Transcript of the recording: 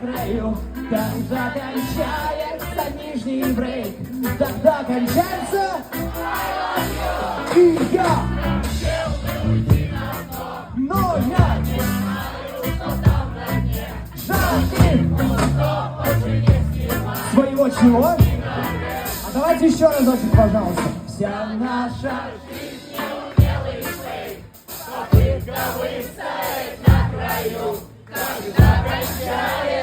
краю, когда кончается нижний брейк, тогда кончается и я. Но я не знаю, что там на дне. Жаль своего чего? А давайте еще разочек, пожалуйста. Вся наша жизнь неумелый фейк, попытка выстоять на краю, когда кончается.